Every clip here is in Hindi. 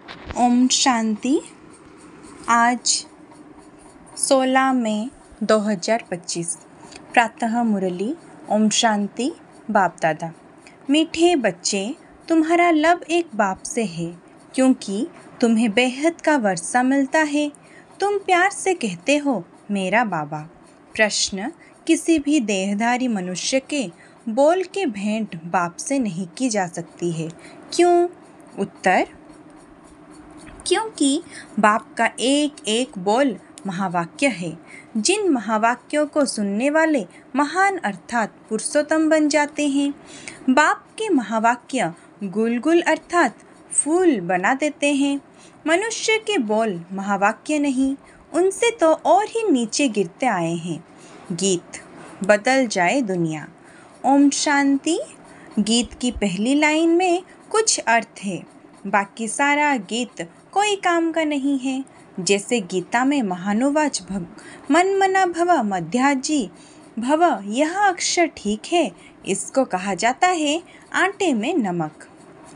ओम शांति। आज 16 मई 2025 प्रातः मुरली। ओम शांति। बाप दादा। मीठे बच्चे, तुम्हारा लब एक बाप से है, क्योंकि तुम्हें बेहद का वर्षा मिलता है। तुम प्यार से कहते हो मेरा बाबा। प्रश्न, किसी भी देहधारी मनुष्य के बोल के भेंट बाप से नहीं की जा सकती है, क्यों? उत्तर, क्योंकि बाप का एक एक बोल महावाक्य है। जिन महावाक्यों को सुनने वाले महान अर्थात पुरुषोत्तम बन जाते हैं। बाप के महावाक्य गुलगुल अर्थात फूल बना देते हैं। मनुष्य के बोल महावाक्य नहीं, उनसे तो और ही नीचे गिरते आए हैं। गीत, बदल जाए दुनिया। ओम शांति। गीत की पहली लाइन में कुछ अर्थ है, बाकी सारा गीत कोई काम का नहीं है। जैसे गीता में महानुवाच मन मना भव मध्याजी भव, यह अक्षर ठीक है, इसको कहा जाता है आटे में नमक।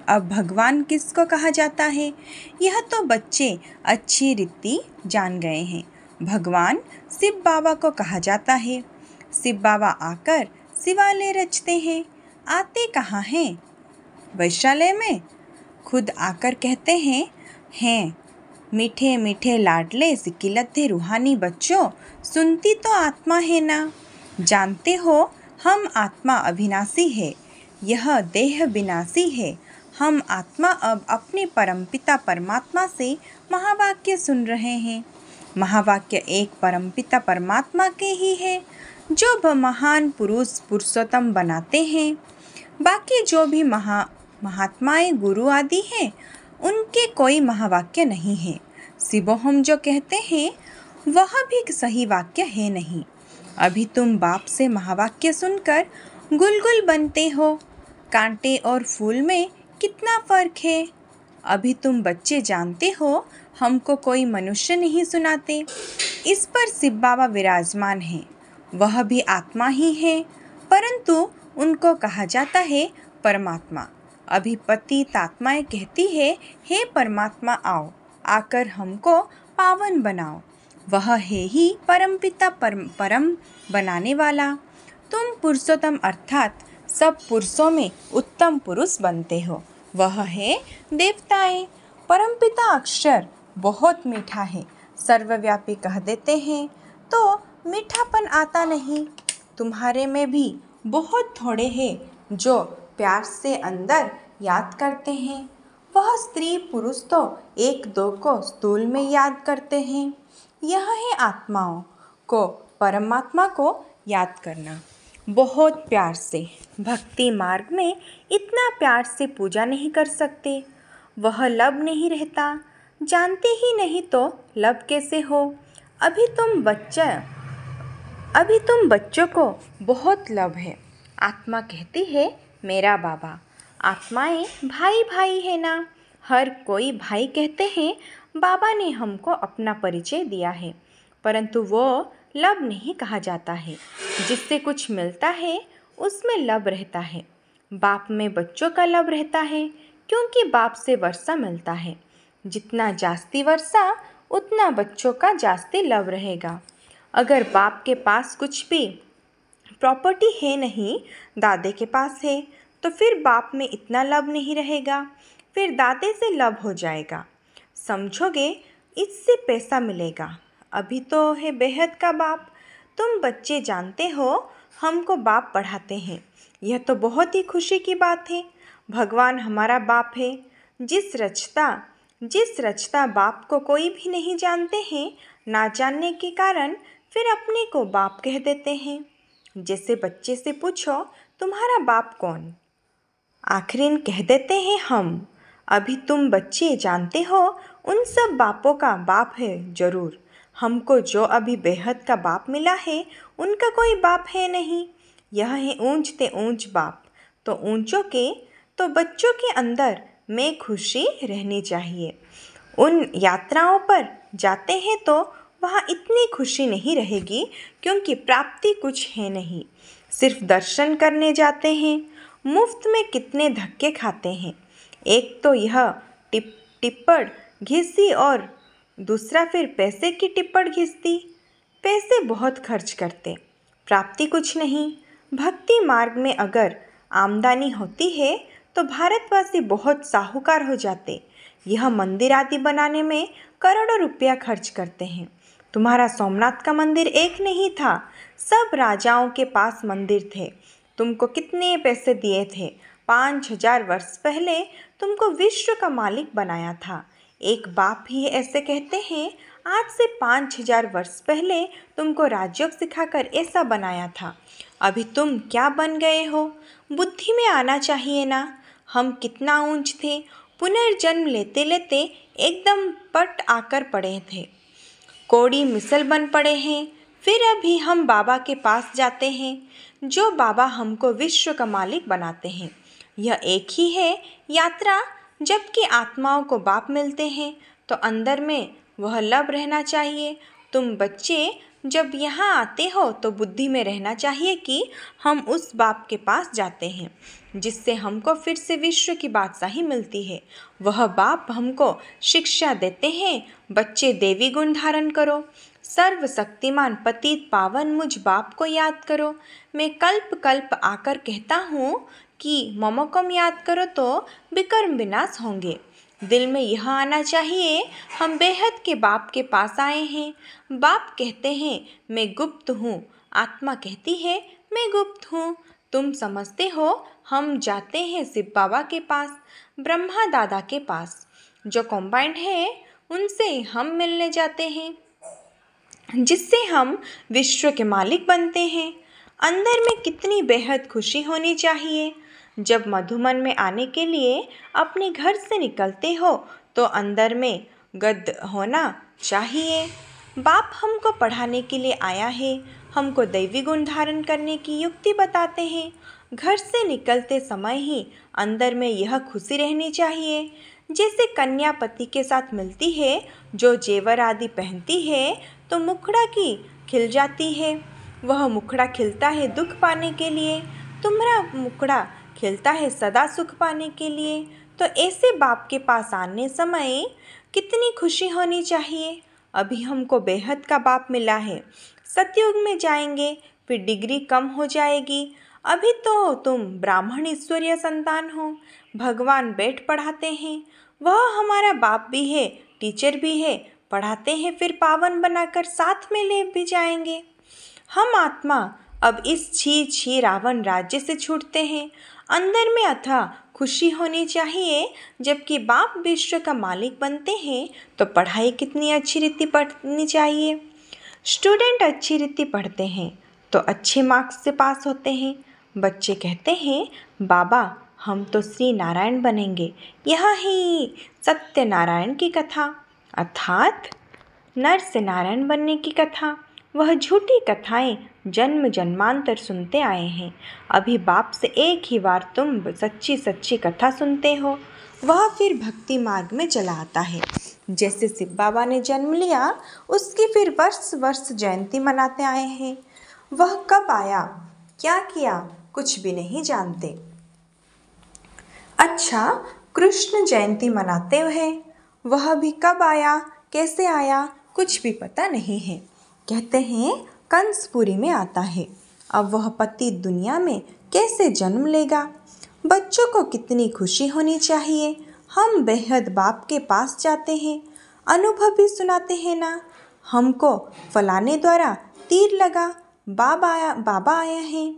अब भगवान किसको कहा जाता है, यह तो बच्चे अच्छी रीति जान गए हैं। भगवान शिव बाबा को कहा जाता है। शिव बाबा आकर शिवालय रचते हैं। आते कहाँ हैं? वैशालय में। खुद आकर कहते हैं मीठे मीठे लाडले सिकिलते रूहानी बच्चों, सुनती तो आत्मा है ना। जानते हो हम आत्मा अविनाशी है, यह देह विनाशी है। हम आत्मा अब अपने परमपिता परमात्मा से महावाक्य सुन रहे हैं। महावाक्य एक परमपिता परमात्मा के ही है, जो महान पुरुष पुरुषोत्तम बनाते हैं। बाकी जो भी महात्माएं गुरु आदि हैं, उनके कोई महावाक्य नहीं है। शिवोहम जो कहते हैं वह भी सही वाक्य है नहीं। अभी तुम बाप से महावाक्य सुनकर गुलगुल बनते हो। कांटे और फूल में कितना फर्क है। अभी तुम बच्चे जानते हो हमको कोई मनुष्य नहीं सुनाते। इस पर शिव बाबा विराजमान है, वह भी आत्मा ही है, परंतु उनको कहा जाता है परमात्मा। अभी पतित आत्माएं कहती है, हे परमात्मा आओ, आकर हमको पावन बनाओ। वह है ही परमपिता परम बनाने वाला। तुम पुरुषोत्तम अर्थात सब पुरुषों में उत्तम पुरुष बनते हो। वह है देवताएं। परमपिता अक्षर बहुत मीठा है, सर्वव्यापी कह देते हैं तो मीठापन आता नहीं। तुम्हारे में भी बहुत थोड़े हैं जो प्यार से अंदर याद करते हैं। वह स्त्री पुरुष तो एक दो को स्थूल में याद करते हैं। यह है आत्माओं को परमात्मा को याद करना। बहुत प्यार से भक्ति मार्ग में इतना प्यार से पूजा नहीं कर सकते। वह लब नहीं रहता। जानते ही नहीं तो लब कैसे हो। अभी तुम बच्चों को बहुत लब है। आत्मा कहती है मेरा बाबा। आत्माएं भाई भाई है ना। हर कोई भाई कहते हैं। बाबा ने हमको अपना परिचय दिया है, परंतु वो लब नहीं कहा जाता है। जिससे कुछ मिलता है उसमें लब रहता है। बाप में बच्चों का लब रहता है, क्योंकि बाप से वर्षा मिलता है। जितना जास्ती वर्षा उतना बच्चों का जास्ती लब रहेगा। अगर बाप के पास कुछ भी प्रॉपर्टी है नहीं, दादे के पास है, तो फिर बाप में इतना लब नहीं रहेगा। फिर दादे से लब हो जाएगा। समझोगे, इससे पैसा मिलेगा। अभी तो है बेहद का बाप। तुम बच्चे जानते हो हमको बाप पढ़ाते हैं। यह तो बहुत ही खुशी की बात है। भगवान हमारा बाप है। जिस रचता बाप को कोई भी नहीं जानते हैं, ना जानने के कारण फिर अपने को बाप कह देते हैं। जैसे बच्चे से पूछो तुम्हारा बाप कौन, आखिरीन कह देते हैं हम। अभी तुम बच्चे जानते हो उन सब बापों का बाप है जरूर। हमको जो अभी बेहद का बाप मिला है, उनका कोई बाप है नहीं। यह है ऊंचते ऊंच बाप। तो ऊंचों के तो बच्चों के अंदर में खुशी रहनी चाहिए। उन यात्राओं पर जाते हैं तो वहाँ इतनी खुशी नहीं रहेगी, क्योंकि प्राप्ति कुछ है नहीं। सिर्फ दर्शन करने जाते हैं। मुफ्त में कितने धक्के खाते हैं। एक तो यह टिप्पण घिसी और दूसरा फिर पैसे की टिप्पण घिसती। पैसे बहुत खर्च करते, प्राप्ति कुछ नहीं। भक्ति मार्ग में अगर आमदनी होती है तो भारतवासी बहुत साहूकार हो जाते। यह मंदिर आदि बनाने में करोड़ों रुपया खर्च करते हैं। तुम्हारा सोमनाथ का मंदिर एक नहीं था, सब राजाओं के पास मंदिर थे। तुमको कितने पैसे दिए थे? 5,000 वर्ष पहले तुमको विश्व का मालिक बनाया था। एक बाप ही ऐसे कहते हैं, आज से 5,000 वर्ष पहले तुमको राजयोग सिखाकर ऐसा बनाया था। अभी तुम क्या बन गए हो? बुद्धि में आना चाहिए ना। हम कितना ऊंच थे, पुनर्जन्म लेते लेते एकदम पट आकर पड़े थे, कोड़ी मिसल बन पड़े हैं। फिर अभी हम बाबा के पास जाते हैं, जो बाबा हमको विश्व का मालिक बनाते हैं। यह एक ही है यात्रा। जबकि आत्माओं को बाप मिलते हैं तो अंदर में वह लब रहना चाहिए। तुम बच्चे जब यहाँ आते हो तो बुद्धि में रहना चाहिए कि हम उस बाप के पास जाते हैं जिससे हमको फिर से विश्व की बादशाही मिलती है। वह बाप हमको शिक्षा देते हैं, बच्चे देवी गुण धारण करो, सर्वशक्तिमान पतित पावन मुझ बाप को याद करो। मैं कल्प कल्प आकर कहता हूँ कि ममकम याद करो तो विकर्म विनाश होंगे। दिल में यह आना चाहिए, हम बेहद के बाप के पास आए हैं। बाप कहते हैं मैं गुप्त हूँ, आत्मा कहती है मैं गुप्त हूँ। तुम समझते हो हम जाते हैं शिव बाबा के पास, ब्रह्मा दादा के पास, जो कॉम्बाइंड है उनसे हम मिलने जाते हैं, जिससे हम विश्व के मालिक बनते हैं। अंदर में कितनी बेहद खुशी होनी चाहिए। जब मधुमन में आने के लिए अपने घर से निकलते हो तो अंदर में गद्द होना चाहिए। बाप हमको पढ़ाने के लिए आया है, हमको दैवी गुण धारण करने की युक्ति बताते हैं। घर से निकलते समय ही अंदर में यह खुशी रहनी चाहिए। जैसे कन्या पति के साथ मिलती है, जो जेवर आदि पहनती है तो मुखड़ा की खिल जाती है। वह मुखड़ा खिलता है दुख पाने के लिए, तुम्हारा मुखड़ा खिलता है सदा सुख पाने के लिए। तो ऐसे बाप के पास आने समय कितनी खुशी होनी चाहिए। अभी हमको बेहद का बाप मिला है, सतयुग में जाएंगे फिर डिग्री कम हो जाएगी। अभी तो तुम ब्राह्मण ईश्वरीय संतान हो, भगवान बैठ पढ़ाते हैं। वह हमारा बाप भी है, टीचर भी है, पढ़ाते हैं फिर पावन बनाकर साथ में ले भी जाएंगे। हम आत्मा अब इस छी छी रावण राज्य से छूटते हैं। अंदर में अथाह खुशी होनी चाहिए। जबकि बाप विश्व का मालिक बनते हैं तो पढ़ाई कितनी अच्छी रीति पढ़नी चाहिए। स्टूडेंट अच्छी रीति पढ़ते हैं तो अच्छे मार्क्स से पास होते हैं। बच्चे कहते हैं बाबा हम तो श्री नारायण बनेंगे। यह ही सत्यनारायण की कथा, अर्थात नर से नारायण बनने की कथा। वह झूठी कथाएं जन्म जन्मांतर सुनते आए हैं। अभी बाप से एक ही बार तुम सच्ची सच्ची कथा सुनते हो, वह फिर भक्ति मार्ग में चला आता है। जैसे शिव बाबा ने जन्म लिया, उसकी फिर वर्ष वर्ष जयंती मनाते आए हैं। वह कब आया, क्या किया, कुछ भी नहीं जानते। अच्छा, कृष्ण जयंती मनाते हैं, वह भी कब आया, कैसे आया, कुछ भी पता नहीं है। कहते हैं कंसपुरी में आता है। अब वह पति दुनिया में कैसे जन्म लेगा। बच्चों को कितनी खुशी होनी चाहिए। हम बेहद बाप के पास जाते हैं, अनुभव भी सुनाते हैं ना। हमको फलाने द्वारा तीर लगा, बाबा आया है।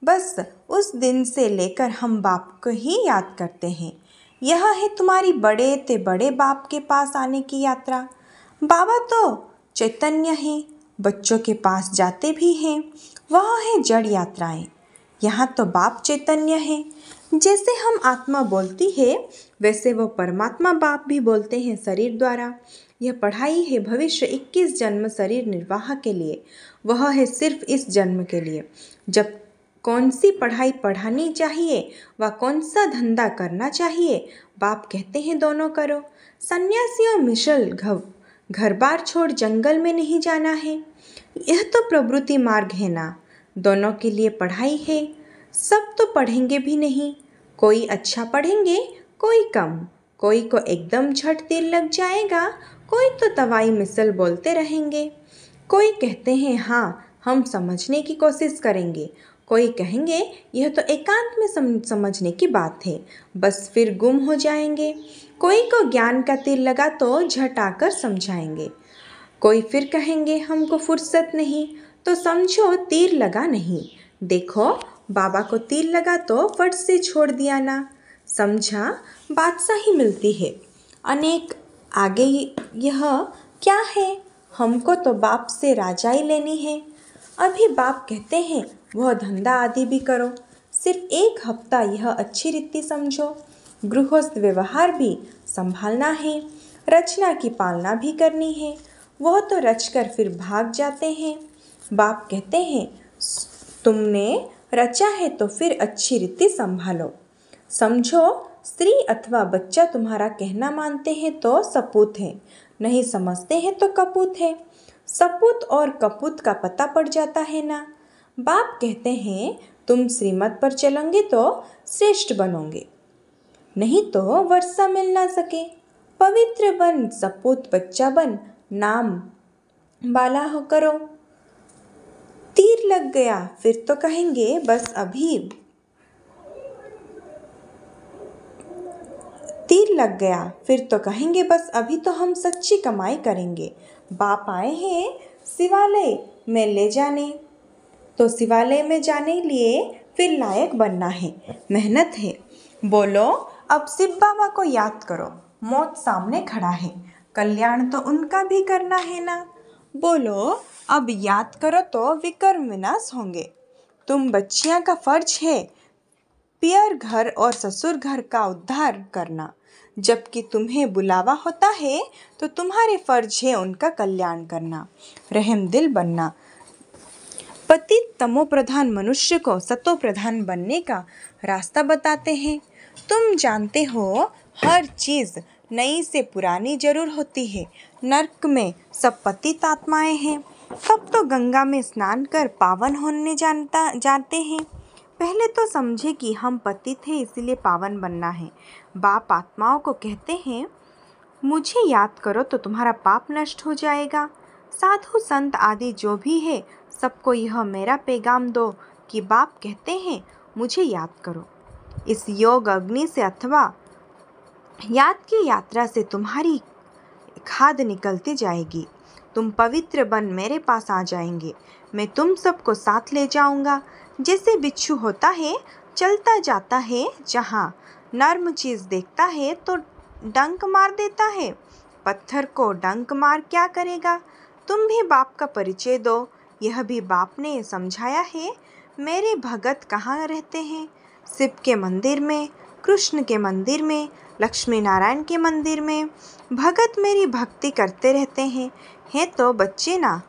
बस उस दिन से लेकर हम बाप को ही याद करते हैं। यह है तुम्हारी बड़े ते बड़े बाप के पास आने की यात्रा। बाबा तो चैतन्य है, बच्चों के पास जाते भी हैं, वह है जड़ यात्राएं। यहाँ तो बाप चैतन्य है। जैसे हम आत्मा बोलती है वैसे वो परमात्मा बाप भी बोलते हैं शरीर द्वारा। यह पढ़ाई है भविष्य 21 जन्म शरीर निर्वाह के लिए, वह है सिर्फ इस जन्म के लिए। जब कौन सी पढ़ाई पढ़ानी चाहिए व कौन सा धंधा करना चाहिए, बाप कहते हैं दोनों करो। सन्यासियों मिशल घर बार छोड़ जंगल में नहीं जाना है। यह तो प्रवृत्ति मार्ग है ना। दोनों के लिए पढ़ाई है। सब तो पढ़ेंगे भी नहीं, कोई अच्छा पढ़ेंगे, कोई कम, कोई को एकदम झट तीर लग जाएगा, कोई तो तवाई मिसल बोलते रहेंगे। कोई कहते हैं हाँ, हम समझने की कोशिश करेंगे। कोई कहेंगे यह तो एकांत में समझने की बात है, बस फिर गुम हो जाएंगे। कोई को ज्ञान का तीर लगा तो झट आकर समझाएंगे। कोई फिर कहेंगे हमको फुर्सत नहीं, तो समझो तीर लगा नहीं। देखो बाबा को तीर लगा तो फट से छोड़ दिया ना, समझा बादशाही मिलती है। अनेक आगे यह क्या है, हमको तो बाप से राजाई लेनी है। अभी बाप कहते हैं वह धंधा आदि भी करो, सिर्फ 1 हफ्ता यह अच्छी रीति समझो। गृहस्थ व्यवहार भी संभालना है, रचना की पालना भी करनी है। वह तो रचकर फिर भाग जाते हैं। बाप कहते हैं तुमने रचा है तो फिर अच्छी रीति संभालो। समझो स्त्री अथवा बच्चा तुम्हारा कहना मानते हैं तो सपूत है, नहीं समझते हैं तो कपूत है। सपूत और कपूत का पता पड़ जाता है ना। बाप कहते हैं तुम श्रीमत पर चलोगे तो श्रेष्ठ बनोगे, नहीं तो वर्षा मिल ना सके। पवित्र बन, सपूत बच्चा बन, नाम बाला हो करो। तीर लग गया फिर तो कहेंगे बस अभी, तीर लग गया फिर तो कहेंगे बस अभी तो हम सच्ची कमाई करेंगे। बाप आए हैं शिवालय में ले जाने, तो शिवालय में जाने लिए फिर लायक बनना है, मेहनत है। बोलो अब शिव बाबा को याद करो, मौत सामने खड़ा है, कल्याण तो उनका भी करना है ना। बोलो अब याद करो तो विकर्म विनाश होंगे। तुम बच्चियां का फर्ज है पियर घर और ससुर घर का उद्धार करना, जबकि तुम्हें बुलावा होता है तो तुम्हारे फर्ज है उनका कल्याण करना, रहम दिल बनना। पतित तमो प्रधान मनुष्य को सतो प्रधान बनने का रास्ता बताते हैं। तुम जानते हो हर चीज़ नई से पुरानी जरूर होती है। नर्क में सब पतित आत्माएं हैं, तब तो गंगा में स्नान कर पावन होने जाते हैं। पहले तो समझे कि हम पतित हैं इसलिए पावन बनना है। बाप आत्माओं को कहते हैं मुझे याद करो तो तुम्हारा पाप नष्ट हो जाएगा। साधु संत आदि जो भी है सबको यह मेरा पैगाम दो कि बाप कहते हैं मुझे याद करो। इस योग अग्नि से अथवा याद की यात्रा से तुम्हारी खाद निकलती जाएगी। तुम पवित्र बन मेरे पास आ जाएंगे, मैं तुम सबको साथ ले जाऊंगा। जैसे बिच्छू होता है चलता जाता है, जहाँ नर्म चीज़ देखता है तो डंक मार देता है, पत्थर को डंक मार क्या करेगा। तुम भी बाप का परिचय दो, यह भी बाप ने समझाया है। मेरे भगत कहाँ रहते हैं? शिव के मंदिर में, कृष्ण के मंदिर में, लक्ष्मी नारायण के मंदिर में। भगत मेरी भक्ति करते रहते हैं तो बच्चे ना,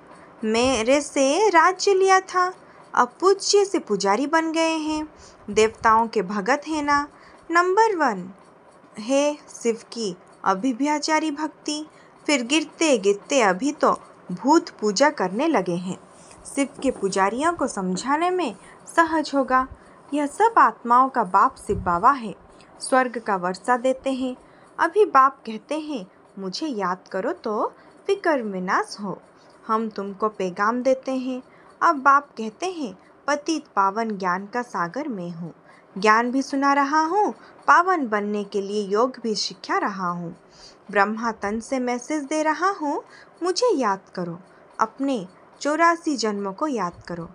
मेरे से राज्य लिया था, अब पूज्य से पुजारी बन गए हैं। देवताओं के भगत हैं ना। नंबर 1 है शिव की अभिव्याचारी भक्ति, फिर गिरते गिरते अभी तो भूत पूजा करने लगे हैं। शिव के पुजारियों को समझाने में सहज होगा। यह सब आत्माओं का बाप शिव बाबा है, स्वर्ग का वर्षा देते हैं। अभी बाप कहते हैं मुझे याद करो तो विकर्म विनाश हो। हम तुमको पैगाम देते हैं। अब बाप कहते हैं पतित पावन ज्ञान का सागर मैं हूँ, ज्ञान भी सुना रहा हूँ, पावन बनने के लिए योग भी सिखा रहा हूँ। ब्रह्मा तन से मैसेज दे रहा हूँ, मुझे याद करो। अपने 84 जन्मों को याद करो।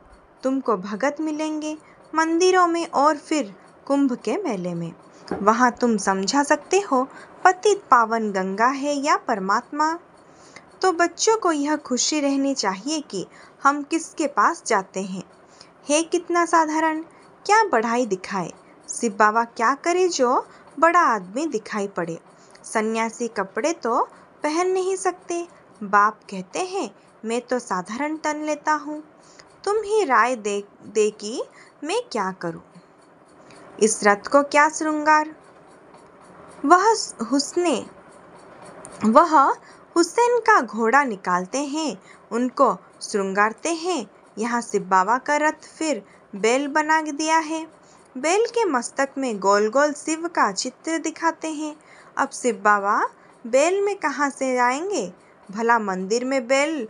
तुमको भगत मिलेंगे मंदिरों में और फिर कुंभ के मेले में। वहाँ तुम समझा सकते हो पतित पावन गंगा है या परमात्मा। तो बच्चों को यह खुशी रहनी चाहिए कि हम किसके पास जाते हैं। है कितना साधारण, क्या बढ़ाई दिखाए। शिव बाबा क्या करे जो बड़ा आदमी दिखाई पड़े। सन्यासी कपड़े तो पहन नहीं सकते। बाप कहते हैं मैं तो साधारण तन लेता हूँ, तुम ही राय दे कि मैं क्या करूँ। इस रथ को क्या श्रृंगार। वह हुसैन का घोड़ा निकालते हैं, उनको श्रृंगारते हैं। यहाँ शिव बाबा का रथ फिर बैल बना दिया है। बैल के मस्तक में गोल गोल शिव का चित्र दिखाते हैं। अब शिव बाबा बैल में कहाँ से आएंगे? भला मंदिर में बैल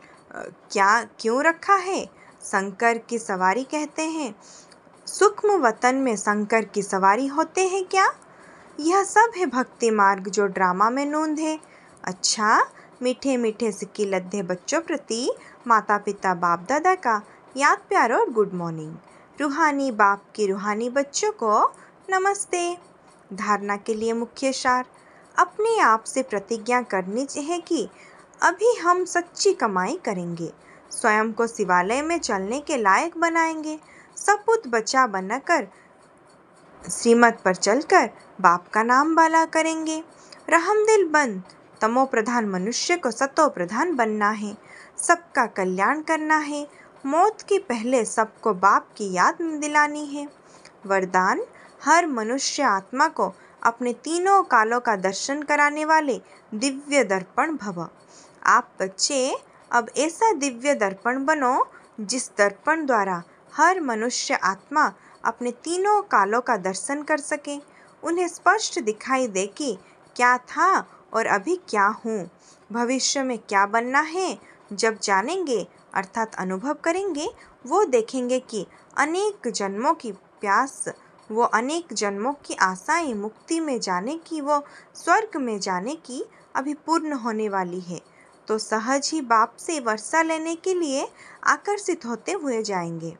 क्या क्यों रखा है? शंकर की सवारी कहते हैं। सूक्ष्म वतन में शंकर की सवारी होते हैं क्या? यह सब है भक्ति मार्ग जो ड्रामा में नूंद है। अच्छा, मीठे मीठे सिक्की लद्दे बच्चों प्रति माता पिता बाप दादा का याद प्यार और गुड मॉर्निंग। रूहानी बाप की रूहानी बच्चों को नमस्ते। धारणा के लिए मुख्य सार, अपने आप से प्रतिज्ञा करनी चाहिए कि अभी हम सच्ची कमाई करेंगे, स्वयं को शिवालय में चलने के लायक बनाएंगे, सपूत बच्चा बनकर श्रीमत पर चलकर बाप का नाम बाला करेंगे। रहमदिल बन तमो प्रधान मनुष्य को सतो प्रधान बनना है, सबका कल्याण करना है, मौत के पहले सबको बाप की याद दिलानी है। वरदान, हर मनुष्य आत्मा को अपने तीनों कालों का दर्शन कराने वाले दिव्य दर्पण भव। आप बच्चे अब ऐसा दिव्य दर्पण बनो जिस दर्पण द्वारा हर मनुष्य आत्मा अपने तीनों कालों का दर्शन कर सके, उन्हें स्पष्ट दिखाई दे कि क्या था और अभी क्या हूँ, भविष्य में क्या बनना है। जब जानेंगे अर्थात अनुभव करेंगे, वो देखेंगे कि अनेक जन्मों की प्यास, वो अनेक जन्मों की आशाएं मुक्ति में जाने की, वो स्वर्ग में जाने की अभी पूर्ण होने वाली है, तो सहज ही बाप से वर्षा लेने के लिए आकर्षित होते हुए जाएंगे।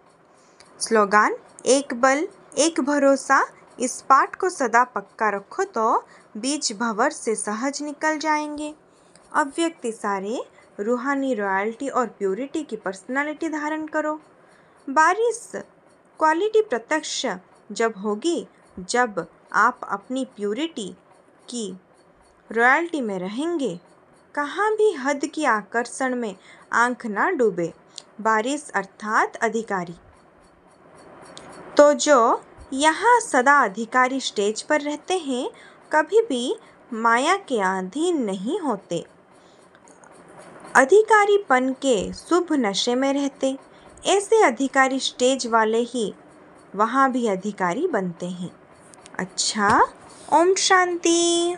स्लोगान, एक बल एक भरोसा। इस पाठ को सदा पक्का रखो तो बीज भंवर से सहज निकल जाएंगे। अव्यक्त इशारे, रूहानी रॉयल्टी और प्योरिटी की पर्सनालिटी धारण करो। बारिश क्वालिटी प्रत्यक्ष जब होगी, जब आप अपनी प्योरिटी की रॉयल्टी में रहेंगे। कहाँ भी हद की आकर्षण में आंख ना डूबे। बारिश अर्थात अधिकारी। तो जो यहाँ सदा अधिकारी स्टेज पर रहते हैं, कभी भी माया के अधीन नहीं होते, अधिकारीपन के शुभ नशे में रहते। ऐसे अधिकारी स्टेज वाले ही वहाँ भी अधिकारी बनते हैं। अच्छा, ओम शांति।